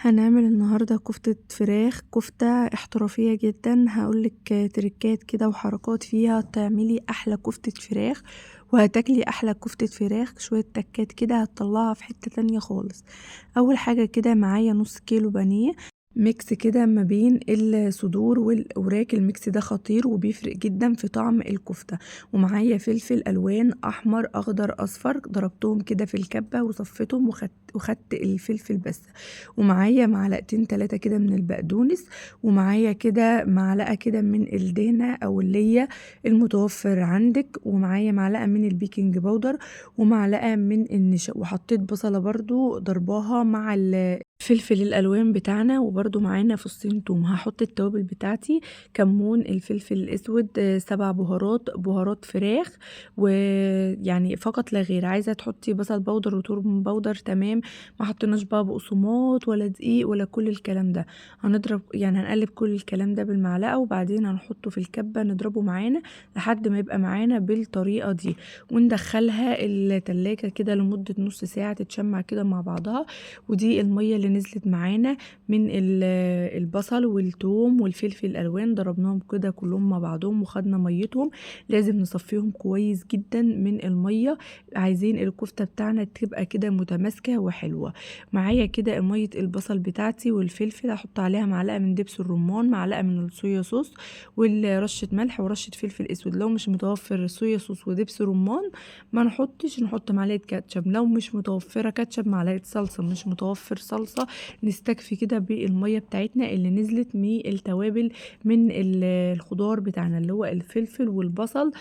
هنعمل النهاردة كفتة فراخ، كفتة احترافية جدًا، هاقول لِك تريكات كده وحركات فيها تعملي أحلى كفتة فراخ، وهتاكلي أحلى كفتة فراخ، شوية تكات كده هتطلّعها في حتة تانية خالص. أول حاجة كده معايا نُص كيلو بانيه، ميكس كده ما بين الصدور والوراك، الميكس ده خطير وبيفرق جدًا في طعم الكفتة، ومعايا فلفل ألوان أحمر، أخضر، أصفر، ضربتهم كده في الكبة وصفيتهم وخدت الفلفل بس. ومعايا معلقتين 3 كده من البقدونس، ومعايا كده معلقة كده من الدهنة أو اللية المتوفر عندِك، ومعايا معلقة من البيكنج باودر، ومعلقة من النشا، وحطيت بصلة برضه ضرباها مع الفلفل الألوان بتاعنا، وبرضه معانا فصين توم. هاحط التوابل بتاعتي: كمون، الفلفل الأسود، 7 بهارات فراخ، ويعني فقط لا غير. عايزة تحطي بصل باودر وتوم باودر تمام، ما حطيناش بقى بقسماط ولا دقيق ولا كل الكلام ده. هنقلب كل الكلام ده بالمعلقة، وبعدين هنحطه في الكبة نضربه معانا لحد ما يبقى معانا بالطريقة دي، وندخلها التلاجة كده لمدة نص ساعة تتشمع كده مع بعضها. ودي المية اللي نزلت معانا من البصل والثوم والفلفل الألوان، ضربناهم كده كلهم مع بعضهم وخدنا ميتهم. لازم نصفيهم كويس جدا من المية، عايزين الكفتة بتاعنا تبقى كده متماسكة وحلوة. معايا كده مية البصل بتاعتي والفلفل، هحط عليها معلقة من دبس الرمان، معلقة من الصويا صوص، ورشة ملح ورشة فلفل اسود. لو مش متوفر صويا صوص ودبس رمان ما نحطش، نحط معلقة كاتشب. لو مش متوفرة كاتشب معلقة صلصة، مش متوفر صلصة نستكفي كده بالمية بتاعتنا اللي نزلت من التوابل من الخضار بتاعنا اللي هو الفلفل والبصل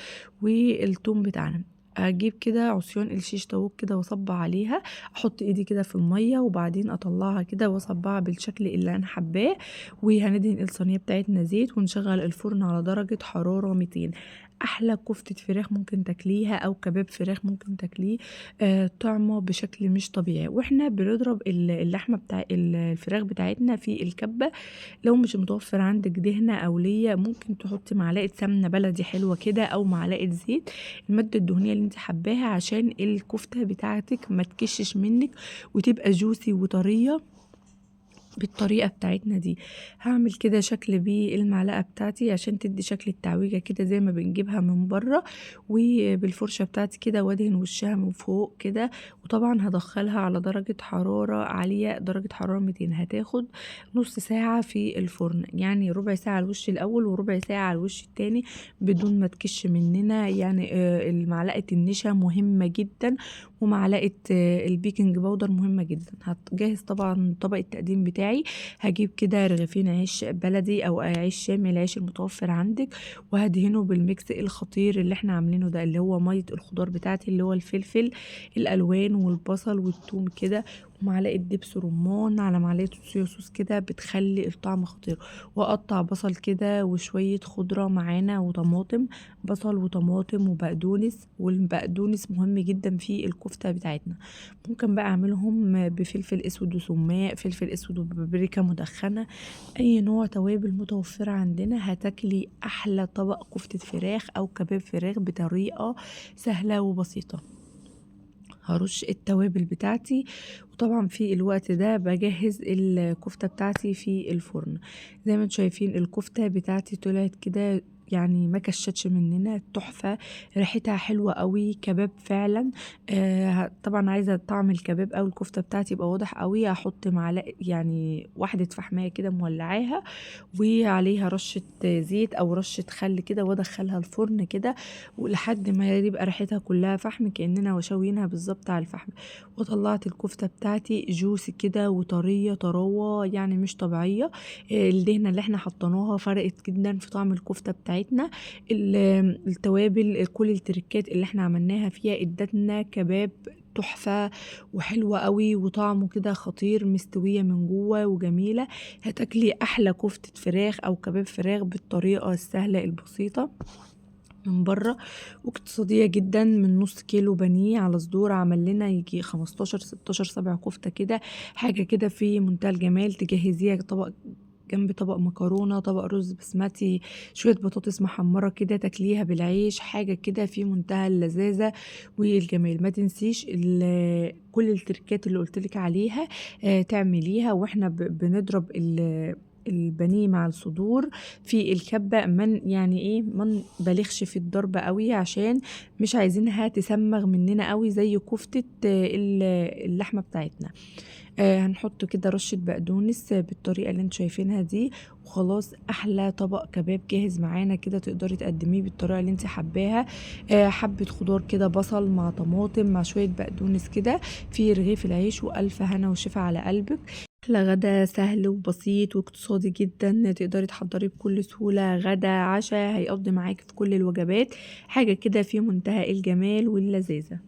والثوم بتاعنا. اجيب كده عصيان الشيش طاووق كده واصب عليها، احط ايدي كده في الميه وبعدين اطلعها كده واصبعها بالشكل اللي انا حباه. وهندهن الصينيه بتاعتنا زيت ونشغل الفرن على درجه حراره 200. احلى كفته فراخ ممكن تاكليها او كباب فراخ ممكن تاكليه، طعمه بشكل مش طبيعي. واحنا بنضرب اللحمه بتاع الفراخ بتاعتنا في الكبه، لو مش متوفر عندك دهنة أو ليا ممكن تحطي معلقة سمنة بلدي حلوة كده أو معلقة زيت، المادة الدهنية اللي انت حباها، عشان الكفتة بتاعتك ما تكشش منك وتبقى جوسي وطرية بالطريقة بتاعتنا دي. هعمل كده شكل بالمعلقة بتاعتي عشان تدي شكل التعويجة كده زي ما بنجيبها من بره، وبالفرشة بتاعتي كده وادهن وشها من فوق كده. وطبعا هدخلها على درجة حرارة عالية، درجة حرارة 200. هتاخد نص ساعة في الفرن، يعني ربع ساعة على الوش الأول وربع ساعة على الوش التاني بدون ما تكش مننا. يعني معلقة النشا مهمة جدا، ومعلقة البيكنج باودر مهمة جدا. هتجهز طبعا طبق التقديم بتاعي. هجيب كده رغيفين عيش بلدي او عيش شامي، العيش المتوفر عندك، وهدهنه بالميكس الخطير اللي احنا عاملينه ده، اللي هو مية الخضار بتاعتي اللي هو الفلفل الالوان والبصل والثوم كده، ومعلقه دبس رمان على معلقه صويا صوص كده بتخلي الطعم خطير. واقطع بصل كده وشويه خضره معانا وطماطم، بصل وطماطم وبقدونس، والبقدونس مهم جدا في الكفته بتاعتنا. ممكن بقى اعملهم بفلفل اسود وسماق، فلفل اسود وبابريكا مدخنه، اي نوع توابل متوفره عندنا. هتاكلي احلى طبق كفته فراخ او كباب فراخ بطريقه سهله وبسيطه. هرش التوابل بتاعتي، وطبعا في الوقت ده بجهز الكفتة بتاعتي في الفرن. زي ما انتم شايفين الكفتة بتاعتي طلعت كده، يعني ما كشتش مننا، تحفة، ريحتها حلوة قوي، كباب فعلا. طبعا عايزة طعم الكباب او الكفتة بتاعتي يبقى واضح قوي، هحط معلقة يعني واحدة فحماية كده مولعاها، وعليها رشة زيت او رشة خل كده، وادخلها الفرن كده ولحد ما يبقى ريحتها كلها فحم كأننا وشوينها بالظبط على الفحم. وطلعت الكفتة بتاعتي جوسي كده وطرية طراوة يعني مش طبيعية. الدهنة اللي احنا حطيناها فرقت جدا في طعم الكفتة بتاعتنا. التوابل كل التركات اللي احنا عملناها فيها ادتنا كباب تحفة وحلوة قوي، وطعمه كده خطير، مستوية من جوه وجميلة. هتاكلي احلى كفتة فراخ او كباب فراخ بالطريقة السهلة البسيطة من بره، واقتصادية جدا. من نص كيلو بانيه على صدور عمل لنا يجي 15 16 سبع كفتة كده، حاجة كده في منتهى الجمال. تجهزيها طبق جنب طبق مكرونة، طبق رز بسمتي، شوية بطاطس محمرة كده تاكليها بالعيش، حاجة كده في منتهى اللذاذة والجمال. ما تنسيش كل التركات اللي قلت لك عليها تعمليها، واحنا بنضرب البانيه مع الصدور في الكبة، من يعني ايه ما نبالغش في الضرب قوي عشان مش عايزينها تسمغ مننا قوي زي كفتة اللحمة بتاعتنا. هنحط كده رشة بقدونس بالطريقة اللي انتوا شايفينها دي، وخلاص احلى طبق كباب جاهز معانا كده. تقدري تقدميه بالطريقة اللي انت حباها. حبة خضار كده، بصل مع طماطم مع شوية بقدونس كده في رغيف العيش، والف هنا وشفا على قلبك. أحلى غدا سهل وبسيط واقتصادي جدا، تقدري تحضريه بكل سهولة، غدا عشاء هيقضي معاكي في كل الوجبات، حاجة كده في منتهى الجمال واللذاذة.